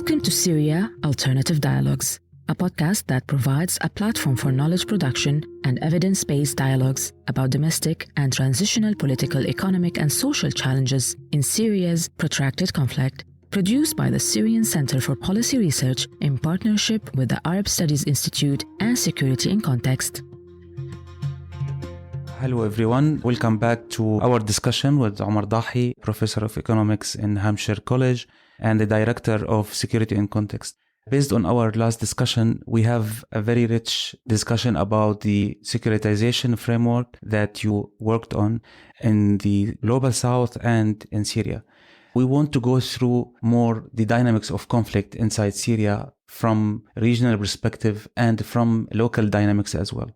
Welcome to Syria Alternative Dialogues, a podcast that provides a platform for knowledge production and evidence-based dialogues about domestic and transitional political, economic, and social challenges in Syria's protracted conflict. Produced by the Syrian Center for Policy Research in partnership with the Arab Studies Institute and Security in Context. Hello everyone, welcome back to our discussion with Omar Dahi, Professor of Economics in Hampshire College and the Director of Security in Context. Based on our last discussion, we have a very rich discussion about the securitization framework that you worked on in the Global South and in Syria. We want to go through more the dynamics of conflict inside Syria from a regional perspective and from local dynamics as well.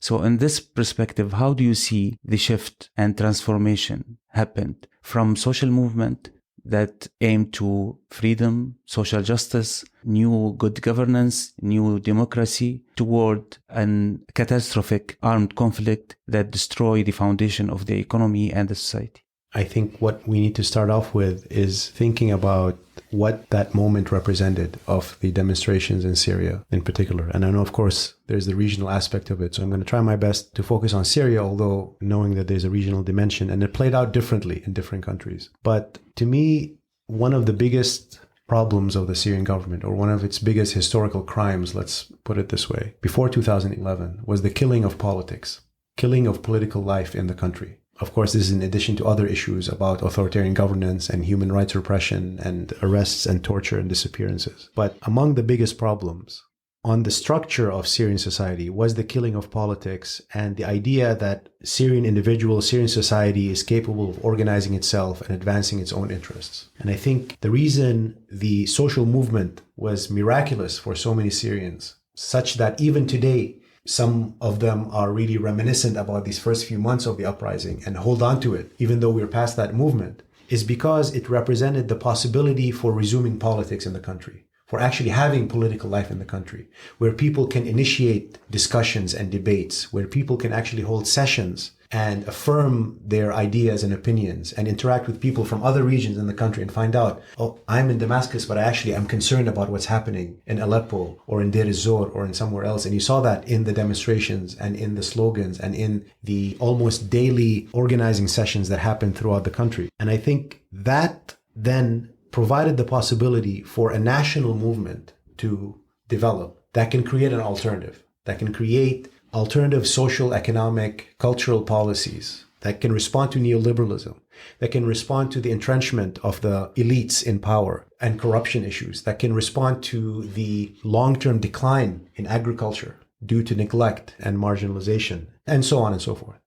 So in this perspective, how do you see the shift and transformation happened from social movement that aim to freedom, social justice, new good governance, new democracy, toward a catastrophic armed conflict that destroy the foundation of the economy and the society? I think what we need to start off with is thinking about what that moment represented of the demonstrations in Syria in particular. And I know, of course, there's the regional aspect of it. So I'm going to try my best to focus on Syria, although knowing that there's a regional dimension and it played out differently in different countries. But to me, one of the biggest problems of the Syrian government, or one of its biggest historical crimes, let's put it this way, before 2011, was the killing of politics, killing of political life in the country. Of course, this is in addition to other issues about authoritarian governance and human rights repression and arrests and torture and disappearances. But among the biggest problems on the structure of Syrian society was the killing of politics and the idea that Syrian individuals, Syrian society is capable of organizing itself and advancing its own interests. And I think the reason the social movement was miraculous for so many Syrians, such that even today, some of them are really reminiscent about these first few months of the uprising and hold on to it, even though we're past that movement, is because it represented the possibility for resuming politics in the country, for actually having political life in the country, where people can initiate discussions and debates, where people can actually hold sessions and affirm their ideas and opinions and interact with people from other regions in the country and find out, oh, I'm in Damascus, but I actually am concerned about what's happening in Aleppo or in Deir ez-Zor or in somewhere else. And you saw that in the demonstrations and in the slogans and in the almost daily organizing sessions that happened throughout the country. And I think that then provided the possibility for a national movement to develop that can create an alternative, that can create alternative social, economic, cultural policies that can respond to neoliberalism, that can respond to the entrenchment of the elites in power and corruption issues, that can respond to the long-term decline in agriculture due to neglect and marginalization, and so on and so forth.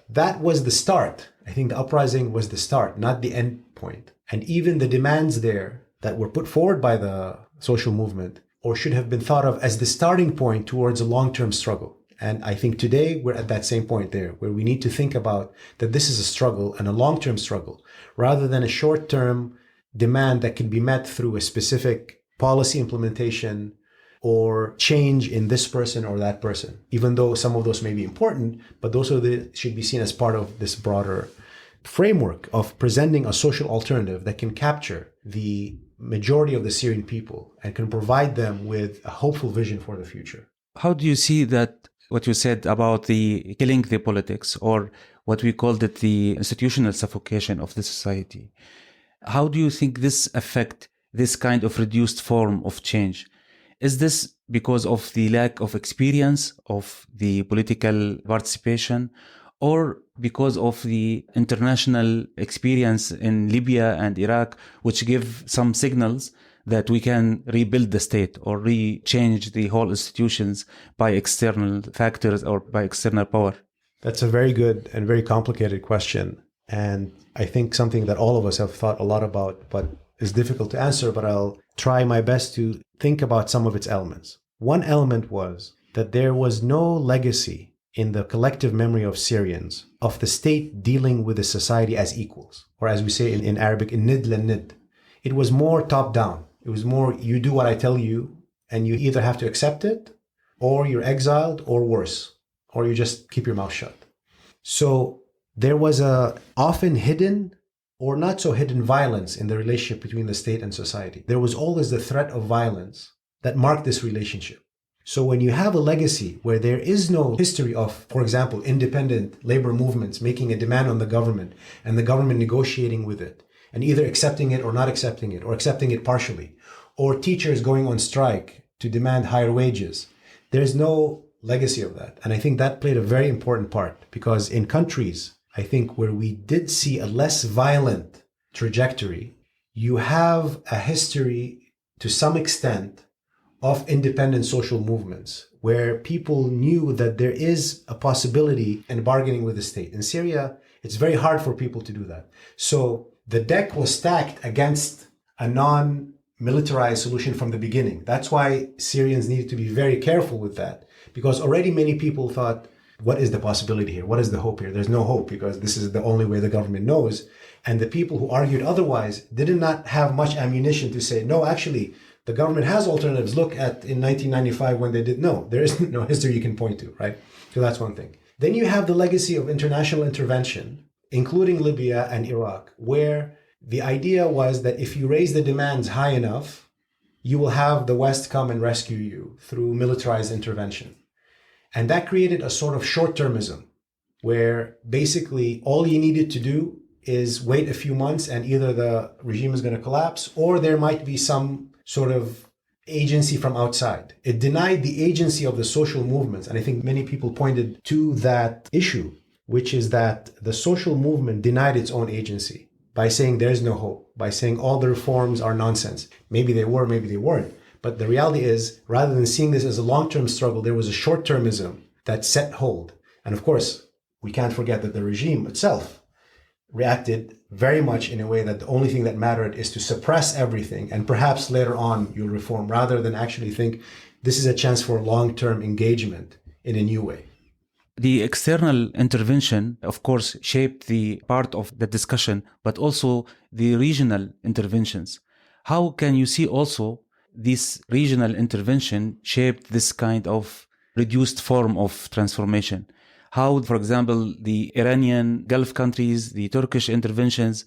That was the start. I think the uprising was the start, not the end point. And even the demands there that were put forward by the social movement, or should have been thought of as the starting point towards a long-term struggle. And I think today we're at that same point there, where we need to think about that this is a struggle and a long-term struggle, rather than a short-term demand that can be met through a specific policy implementation or change in this person or that person, even though some of those may be important, but those should be seen as part of this broader framework of presenting a social alternative that can capture the majority of the Syrian people and can provide them with a hopeful vision for the future. How do you see that, what you said about the killing the politics, or what we called it the institutional suffocation of the society? How do you think this affect this kind of reduced form of change? Is this because of the lack of experience of the political participation, or because of the international experience in Libya and Iraq, which give some signals that we can rebuild the state or change the whole institutions by external factors or by external power? That's a very good and very complicated question. And I think something that all of us have thought a lot about, but is difficult to answer, but I'll try my best to think about some of its elements. One element was that there was no legacy in the collective memory of Syrians of the state dealing with the society as equals, or as we say in Arabic, nid la nid. It was more top-down. It was more, you do what I tell you, and you either have to accept it, or you're exiled, or worse, or you just keep your mouth shut. So there was a often hidden or not so hidden violence in the relationship between the state and society. There was always the threat of violence that marked this relationship. So when you have a legacy where there is no history of, for example, independent labor movements making a demand on the government and the government negotiating with it and either accepting it or not accepting it or accepting it partially, or teachers going on strike to demand higher wages, there's no legacy of that. And I think that played a very important part, because in countries, I think, where we did see a less violent trajectory, you have a history to some extent of independent social movements where people knew that there is a possibility in bargaining with the state. In Syria, it's very hard for people to do that. So the deck was stacked against a non-militarized solution from the beginning. That's why Syrians needed to be very careful with that, because already many people thought, what is the possibility here? What is the hope here? There's no hope, because this is the only way the government knows. And the people who argued otherwise did not have much ammunition to say, no, actually, the government has alternatives. Look at in 1995 when they did. No, there is no history you can point to, right? So that's one thing. Then you have the legacy of international intervention, including Libya and Iraq, where the idea was that if you raise the demands high enough, you will have the West come and rescue you through militarized intervention. And that created a sort of short-termism where basically all you needed to do is wait a few months and either the regime is going to collapse or there might be some sort of agency from outside. It denied the agency of the social movements. And I think many people pointed to that issue, which is that the social movement denied its own agency by saying there's no hope, by saying all the reforms are nonsense. Maybe they were, maybe they weren't. But the reality is, rather than seeing this as a long-term struggle, there was a short-termism that set hold. And of course, we can't forget that the regime itself reacted very much in a way that the only thing that mattered is to suppress everything, and perhaps later on you'll reform, rather than actually think this is a chance for long-term engagement in a new way. The external intervention, of course, shaped the part of the discussion, but also the regional interventions. How can you see also this regional intervention shaped this kind of reduced form of transformation? How, for example, the Iranian Gulf countries, the Turkish interventions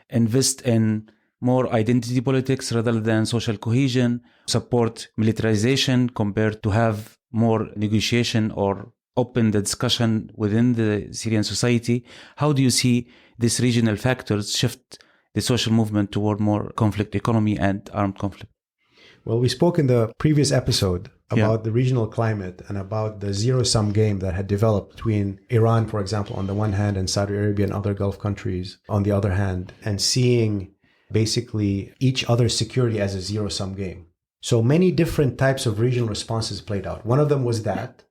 invest in more identity politics rather than social cohesion, support militarization compared to have more negotiation or open the discussion within the Syrian society. How do you see these regional factors shift the social movement toward more conflict economy and armed conflict? Well, we spoke in the previous episode about the regional climate and about the zero-sum game that had developed between Iran, for example, on the one hand, and Saudi Arabia and other Gulf countries on the other hand, and seeing basically each other's security as a zero-sum game. So many different types of regional responses played out. One of them was that,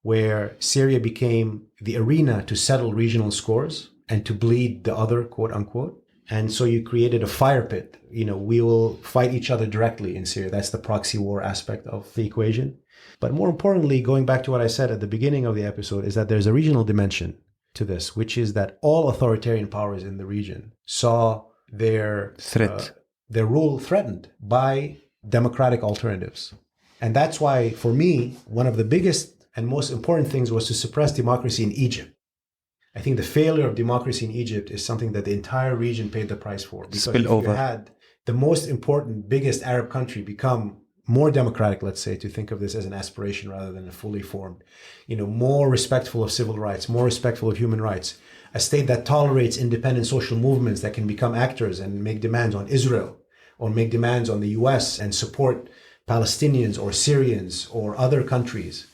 where Syria became the arena to settle regional scores and to bleed the other, quote unquote. And so you created a fire pit. We will fight each other directly in Syria. That's the proxy war aspect of the equation. But more importantly, going back to what I said at the beginning of the episode, is that there's a regional dimension to this, which is that all authoritarian powers in the region saw their rule threatened by democratic alternatives. And that's why, for me, one of the biggest and most important things was to suppress democracy in Egypt. I think the failure of democracy in Egypt is something that the entire region paid the price for. Because if you had the most important, biggest Arab country become more democratic, let's say, to think of this as an aspiration rather than a fully formed, more respectful of civil rights, more respectful of human rights, a state that tolerates independent social movements that can become actors and make demands on Israel or make demands on the US and support Palestinians or Syrians or other countries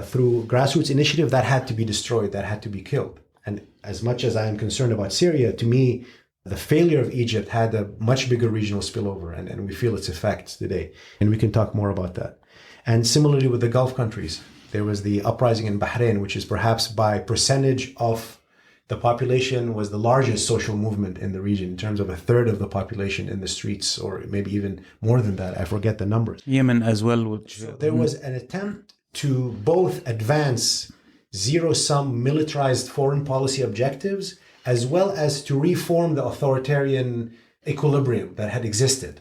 through grassroots initiative, that had to be destroyed, that had to be killed. And as much as I am concerned about Syria, to me, the failure of Egypt had a much bigger regional spillover, and we feel its effects today. And we can talk more about that. And similarly with the Gulf countries, there was the uprising in Bahrain, which is perhaps by percentage of the population was the largest social movement in the region in terms of a third of the population in the streets, or maybe even more than that. I forget the numbers. Yemen as well. So there was an attempt to both advance zero-sum militarized foreign policy objectives, as well as to reform the authoritarian equilibrium that had existed,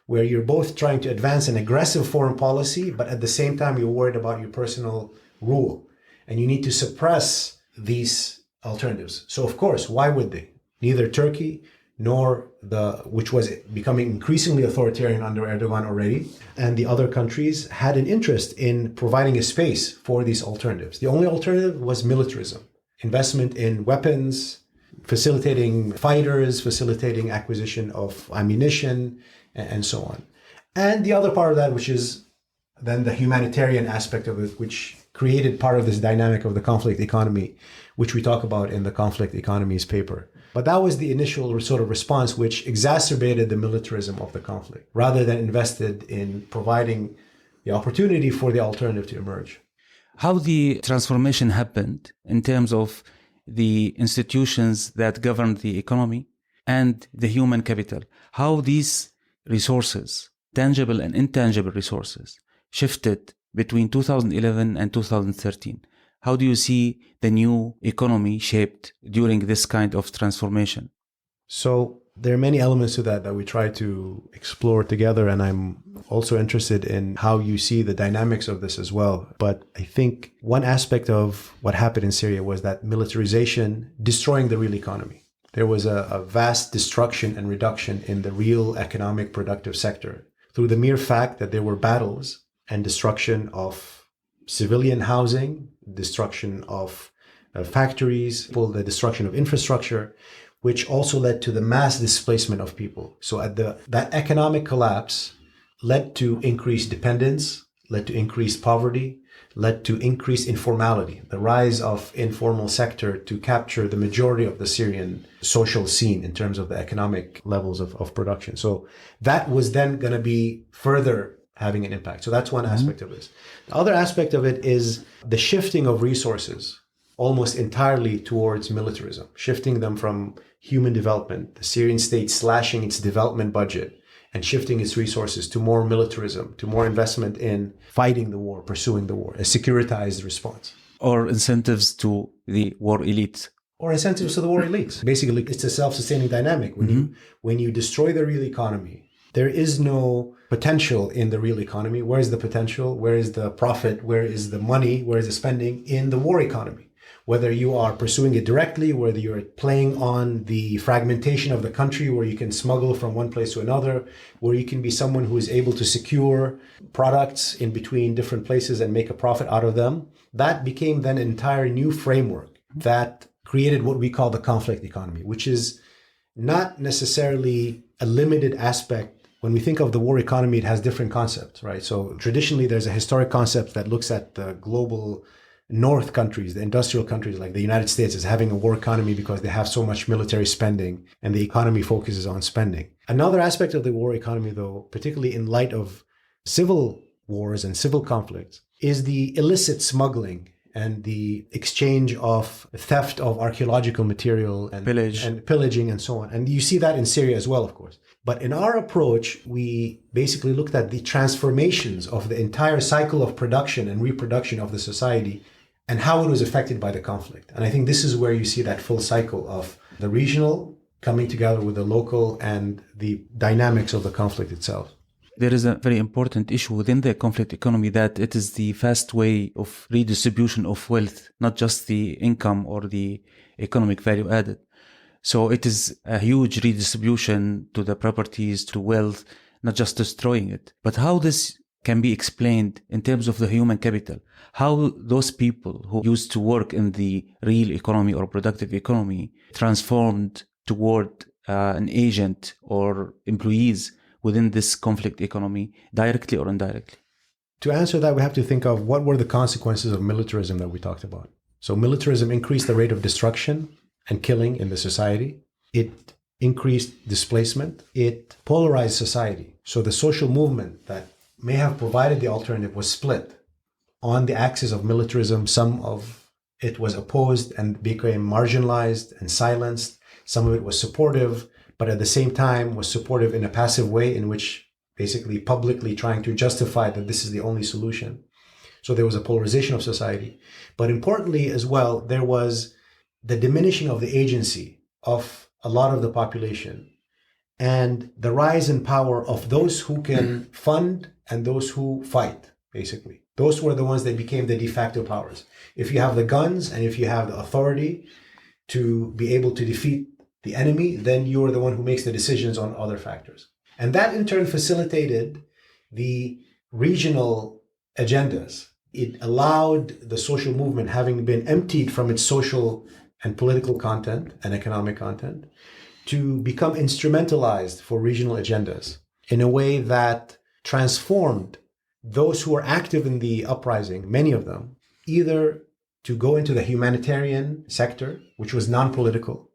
where you're both trying to advance an aggressive foreign policy, but at the same time you're worried about your personal rule. And you need to suppress these alternatives. So of course, why would they? Neither Turkey nor which was becoming increasingly authoritarian under Erdogan already, and the other countries had an interest in providing a space for these alternatives. The only alternative was militarism, investment in weapons, facilitating fighters, facilitating acquisition of ammunition, and so on. And the other part of that, which is then the humanitarian aspect of it, which created part of this dynamic of the conflict economy, which we talk about in the Conflict Economies paper. But that was the initial sort of response, which exacerbated the militarism of the conflict, rather than invested in providing the opportunity for the alternative to emerge. How the transformation happened in terms of the institutions that govern the economy and the human capital, how these resources, tangible and intangible resources, shifted between 2011 and 2013. How do you see the new economy shaped during this kind of transformation? So there are many elements to that we try to explore together, and I'm also interested in how you see the dynamics of this as well. But I think one aspect of what happened in Syria was that militarization destroying the real economy. There was a vast destruction and reduction in the real economic productive sector through the mere fact that there were battles and destruction of civilian housing, destruction of factories, the destruction of infrastructure, which also led to the mass displacement of people. So that economic collapse led to increased dependence, led to increased poverty, led to increased informality, the rise of informal sector to capture the majority of the Syrian social scene in terms of the economic levels of production. So that was then going to be further having an impact. So that's one aspect of this. The other aspect of it is the shifting of resources almost entirely towards militarism, shifting them from human development, the Syrian state slashing its development budget and shifting its resources to more militarism, to more investment in fighting the war, pursuing the war, a securitized response. Or incentives to the war elite. Or incentives to the war elites. Basically, it's a self-sustaining dynamic. When you destroy the real economy, there is no potential in the real economy. Where is the potential? Where is the profit? Where is the money? Where is the spending? In the war economy. Whether you are pursuing it directly, whether you're playing on the fragmentation of the country where you can smuggle from one place to another, where you can be someone who is able to secure products in between different places and make a profit out of them, that became then an entire new framework that created what we call the conflict economy, which is not necessarily a limited aspect. When we think of the war economy, it has different concepts, right? So traditionally, there's a historic concept that looks at the global North countries, the industrial countries like the United States, as having a war economy because they have so much military spending and the economy focuses on spending. Another aspect of the war economy, though, particularly in light of civil wars and civil conflicts, is the illicit smuggling and the exchange of theft of archaeological material and pillaging and so on. And you see that in Syria as well, of course. But in our approach, we basically looked at the transformations of the entire cycle of production and reproduction of the society and how it was affected by the conflict. And I think this is where you see that full cycle of the regional coming together with the local and the dynamics of the conflict itself. There is a very important issue within the conflict economy that it is the fast way of redistribution of wealth, not just the income or the economic value added. So it is a huge redistribution to the properties, to wealth, not just destroying it. But how this can be explained in terms of the human capital, how those people who used to work in the real economy or productive economy transformed toward an agent or employees within this conflict economy, directly or indirectly? To answer that, we have to think of what were the consequences of militarism that we talked about. So militarism increased the rate of destruction and killing in the society. It increased displacement. It polarized society. So the social movement that may have provided the alternative was split on the axis of militarism. Some of it was opposed and became marginalized and silenced. Some of it was supportive, but at the same time was supportive in a passive way in which basically publicly trying to justify that this is the only solution. So there was a polarization of society. But importantly as well, there was the diminishing of the agency of a lot of the population and the rise in power of those who can fund and those who fight, basically. Those were the ones that became the de facto powers. If you have the guns and if you have the authority to be able to defeat the enemy, then you're the one who makes the decisions on other factors. And that in turn facilitated the regional agendas. It allowed the social movement, having been emptied from its social and political content and economic content, to become instrumentalized for regional agendas in a way that transformed those who were active in the uprising, many of them, either to go into the humanitarian sector, which was non-political,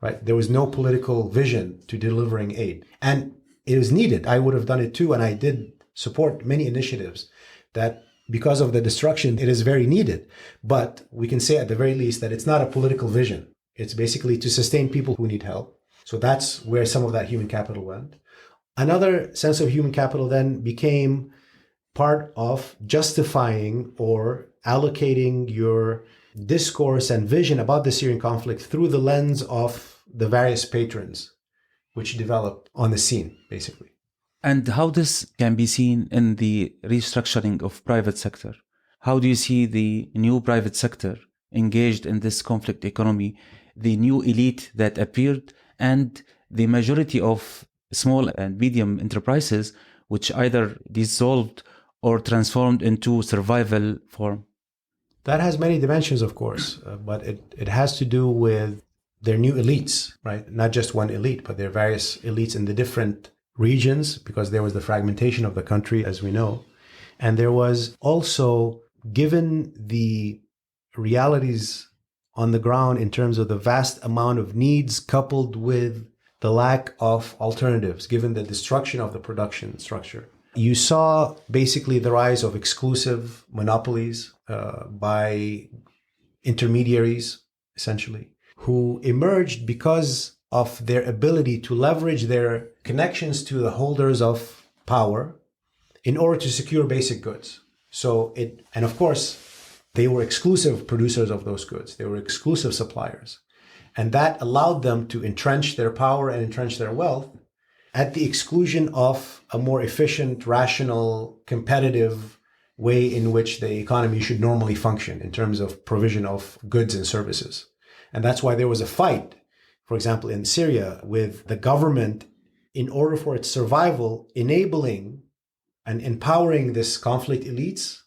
right? There was no political vision to delivering aid. And it was needed. I would have done it too, and I did support many initiatives that, because of the destruction, it is very needed. But we can say at the very least that it's not a political vision. It's basically to sustain people who need help. So that's where some of that human capital went. Another sense of human capital then became part of justifying or allocating your discourse and vision about the Syrian conflict through the lens of the various patrons which developed on the scene, basically. And how this can be seen in the restructuring of private sector? How do you see the new private sector engaged in this conflict economy, the new elite that appeared, and the majority of small and medium enterprises which either dissolved or transformed into survival form? That has many dimensions, of course, but it has to do with their new elites, right? Not just one elite, but their various elites in the different regions, because there was the fragmentation of the country, as we know. And there was also, given the realities on the ground in terms of the vast amount of needs coupled with the lack of alternatives, given the destruction of the production structure, you saw basically the rise of exclusive monopolies by intermediaries, essentially, who emerged because of their ability to leverage their connections to the holders of power in order to secure basic goods. And of course, they were exclusive producers of those goods. They were exclusive suppliers. And that allowed them to entrench their power and entrench their wealth at the exclusion of a more efficient, rational, competitive way in which the economy should normally function in terms of provision of goods and services. And that's why there was a fight, for example, in Syria, with the government, in order for its survival, enabling and empowering this conflict elites,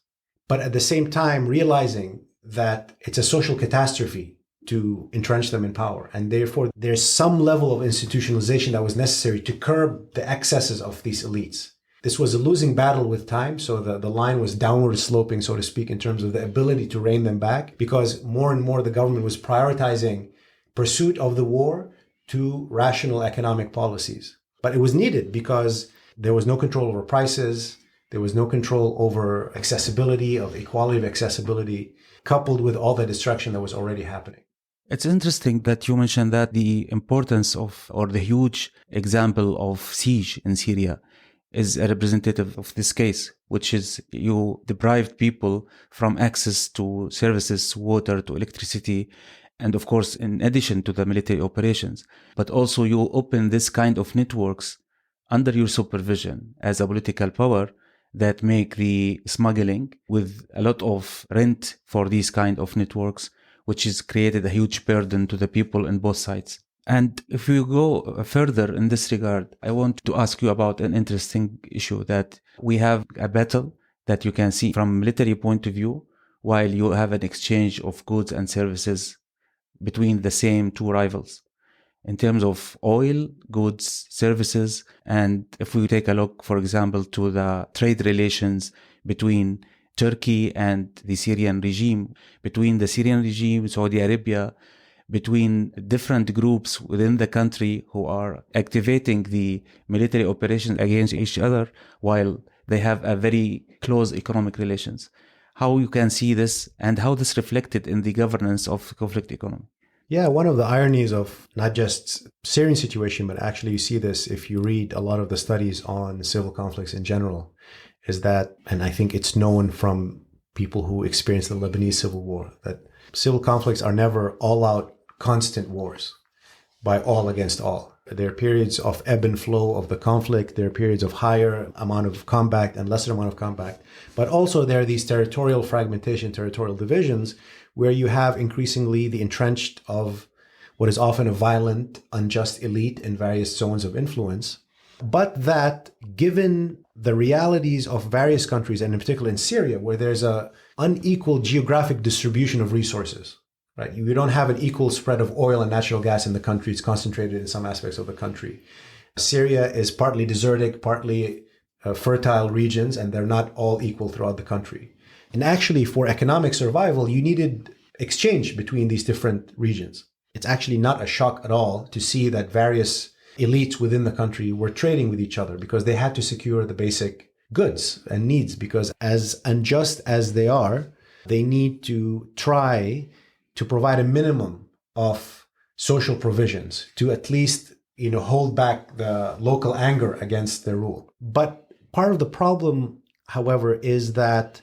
but at the same time realizing that it's a social catastrophe to entrench them in power. And therefore, there's some level of institutionalization that was necessary to curb the excesses of these elites. This was a losing battle with time, so the line was downward sloping, so to speak, in terms of the ability to rein them back, because more and more the government was prioritizing pursuit of the war to rational economic policies. But it was needed because there was no control over prices, there was no control over accessibility, of equality of accessibility, coupled with all the destruction that was already happening. It's interesting that you mentioned that the importance of, or the huge example of siege in Syria is a representative of this case, which is you deprived people from access to services, water, to electricity, and of course, in addition to the military operations, but also you open this kind of networks under your supervision as a political power that make the smuggling with a lot of rent for these kind of networks, which has created a huge burden to the people on both sides. And if we go further in this regard, I want to ask you about an interesting issue, that we have a battle that you can see from a military point of view, while you have an exchange of goods and services between the same two rivals in terms of oil, goods, services. And if we take a look, for example, to the trade relations between Turkey and the Syrian regime, between the Syrian regime, Saudi Arabia, between different groups within the country who are activating the military operations against each other while they have a very close economic relations. How you can see this and how this reflected in the governance of conflict economy? Yeah, one of the ironies of not just Syrian situation, but actually you see this if you read a lot of the studies on civil conflicts in general, is that, and I think it's known from people who experienced the Lebanese civil war, that civil conflicts are never all-out constant wars by all against all. There are periods of ebb and flow of the conflict. There are periods of higher amount of combat and lesser amount of combat. But also there are these territorial fragmentation, territorial divisions, where you have increasingly the entrenched of what is often a violent, unjust elite in various zones of influence, but that given the realities of various countries, and in particular in Syria, where there's a unequal geographic distribution of resources, right? You don't have an equal spread of oil and natural gas in the country. It's concentrated in some aspects of the country. Syria is partly desertic, partly fertile regions, and they're not all equal throughout the country. And actually, for economic survival, you needed exchange between these different regions. It's actually not a shock at all to see that various elites within the country were trading with each other because they had to secure the basic goods and needs, because as unjust as they are, they need to try to provide a minimum of social provisions to at least, hold back the local anger against their rule. But part of the problem, however, is that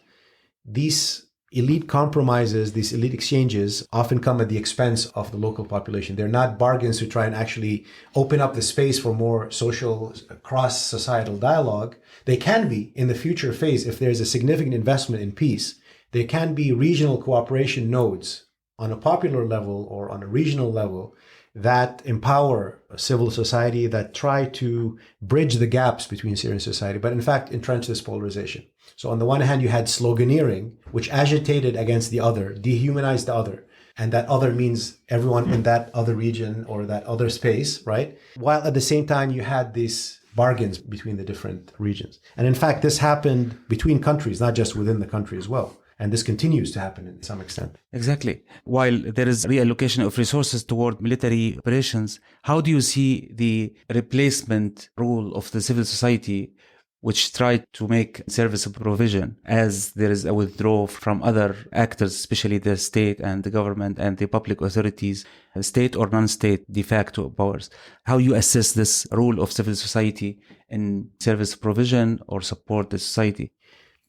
these elite compromises, these elite exchanges often come at the expense of the local population. They're not bargains to try and actually open up the space for more social, cross-societal dialogue. They can be in the future phase if there's a significant investment in peace. There can be regional cooperation nodes on a popular level or on a regional level that empower civil society, that try to bridge the gaps between Syrian society, but in fact entrench this polarization. So on the one hand, you had sloganeering, which agitated against the other, dehumanized the other. And that other means everyone in that other region or that other space, right? While at the same time, you had these bargains between the different regions. And in fact, this happened between countries, not just within the country as well. And this continues to happen in some extent. Exactly. While there is reallocation of resources toward military operations, how do you see the replacement role of the civil society, which tried to make service provision as there is a withdrawal from other actors, especially the state and the government and the public authorities, state or non-state de facto powers? How you assess this role of civil society in service provision or support the society?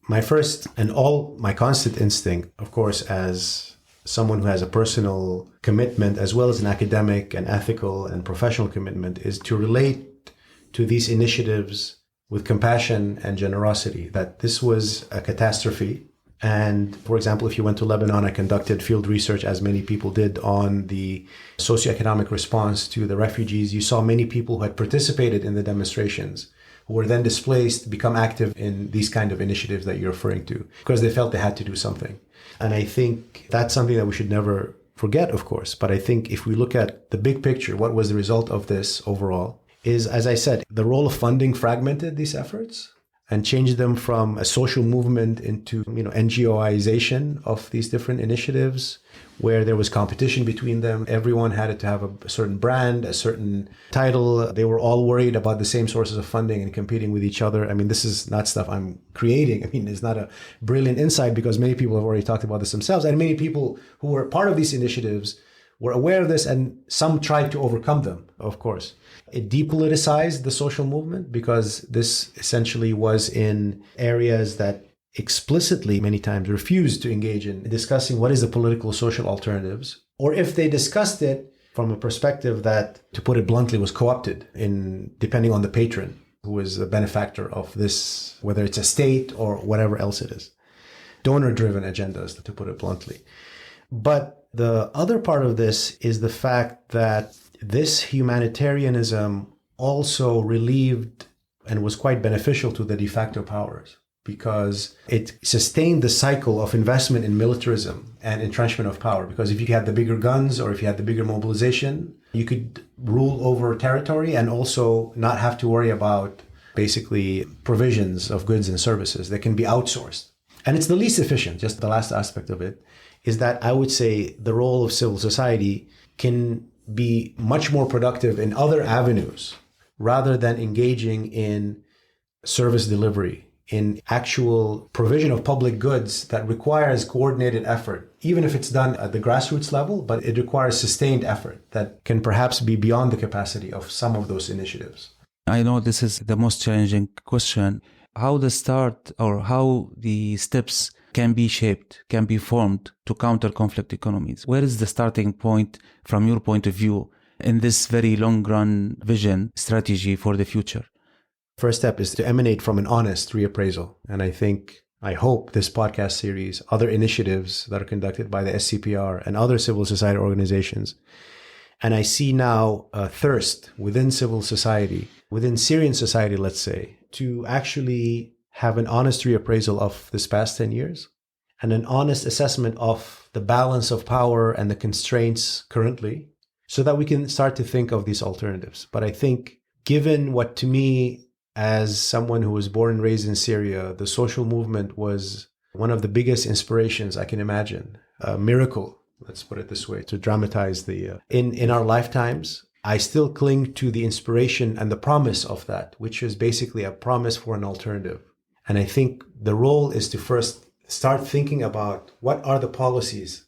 My first and all my constant instinct, of course, as someone who has a personal commitment as well as an academic and ethical and professional commitment, is to relate to these initiatives with compassion and generosity, that this was a catastrophe. And for example, if you went to Lebanon, I conducted field research, as many people did, on the socioeconomic response to the refugees. You saw many people who had participated in the demonstrations who were then displaced become active in these kind of initiatives that you're referring to because they felt they had to do something. And I think that's something that we should never forget, of course. But I think if we look at the big picture, what was the result of this overall is, as I said, the role of funding fragmented these efforts and changed them from a social movement into, NGOization of these different initiatives, where there was competition between them. Everyone had to have a certain brand, a certain title. They were all worried about the same sources of funding and competing with each other. I mean, this is not stuff I'm creating. I mean, it's not a brilliant insight because many people have already talked about this themselves. And many people who were part of these initiatives were aware of this, and some tried to overcome them, of course. It depoliticized the social movement because this essentially was in areas that explicitly many times refused to engage in discussing what is the political social alternatives, or if they discussed it from a perspective that, to put it bluntly, was co-opted depending on the patron who is the benefactor of this, whether it's a state or whatever else it is. Donor-driven agendas, to put it bluntly. But the other part of this is the fact that this humanitarianism also relieved and was quite beneficial to the de facto powers, because it sustained the cycle of investment in militarism and entrenchment of power. Because if you had the bigger guns or if you had the bigger mobilization, you could rule over territory and also not have to worry about basically provisions of goods and services that can be outsourced. And it's the least efficient. Just the last aspect of it is that I would say the role of civil society can be much more productive in other avenues rather than engaging in service delivery, in actual provision of public goods that requires coordinated effort, even if it's done at the grassroots level, but it requires sustained effort that can perhaps be beyond the capacity of some of those initiatives. I know this is the most challenging question. How the start or how the steps can be shaped, can be formed to counter conflict economies? Where is the starting point from your point of view in this very long-run vision strategy for the future? First step is to emanate from an honest reappraisal. And I hope this podcast series, other initiatives that are conducted by the SCPR and other civil society organizations, And I see now a thirst within civil society, within Syrian society, let's say, to actually have an honest reappraisal of this past 10 years and an honest assessment of the balance of power and the constraints currently, so that we can start to think of these alternatives. But I think, given what to me, as someone who was born and raised in Syria, the social movement was one of the biggest inspirations I can imagine, a miracle, let's put it this way, to dramatize in our lifetimes. I still cling to the inspiration and the promise of that, which is basically a promise for an alternative. And I think the role is to first start thinking about what are the policies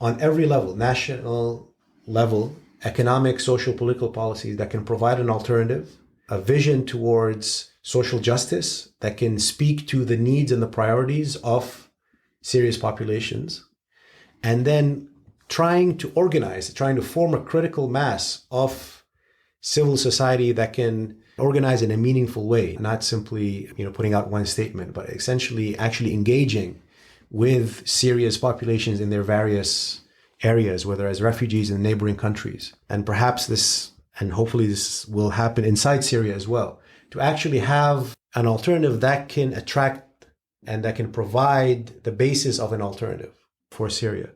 on every level, national level, economic, social, political policies that can provide an alternative, a vision towards social justice that can speak to the needs and the priorities of Syria's populations, and then trying to form a critical mass of civil society that can organize in a meaningful way, not simply, putting out one statement, but essentially actually engaging with Syria's populations in their various areas, whether as refugees in neighboring countries. And perhaps this, and hopefully this will happen inside Syria as well, to actually have an alternative that can attract and that can provide the basis of an alternative for Syria.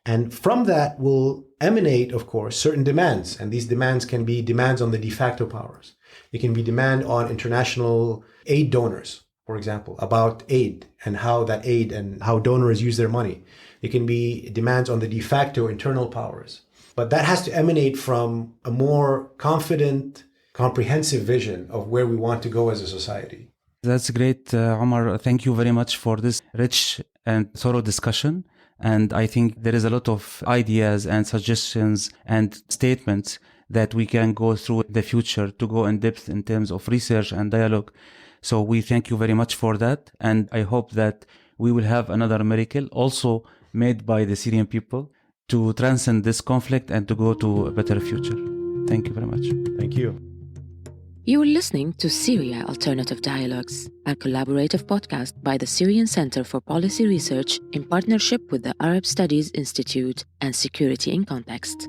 And from that will emanate, of course, certain demands. And these demands can be demands on the de facto powers. It can be demand on international aid donors, for example, about aid and how that aid and how donors use their money. It can be demands on the de facto internal powers. But that has to emanate from a more confident, comprehensive vision of where we want to go as a society. That's great, Omar. Thank you very much for this rich and thorough discussion. And I think there is a lot of ideas and suggestions and statements that we can go through in the future to go in depth in terms of research and dialogue. So we thank you very much for that. And I hope that we will have another miracle also made by the Syrian people to transcend this conflict and to go to a better future. Thank you very much. Thank you. You are listening to Syria Alternative Dialogues, a collaborative podcast by the Syrian Center for Policy Research in partnership with the Arab Studies Institute and Security in Context.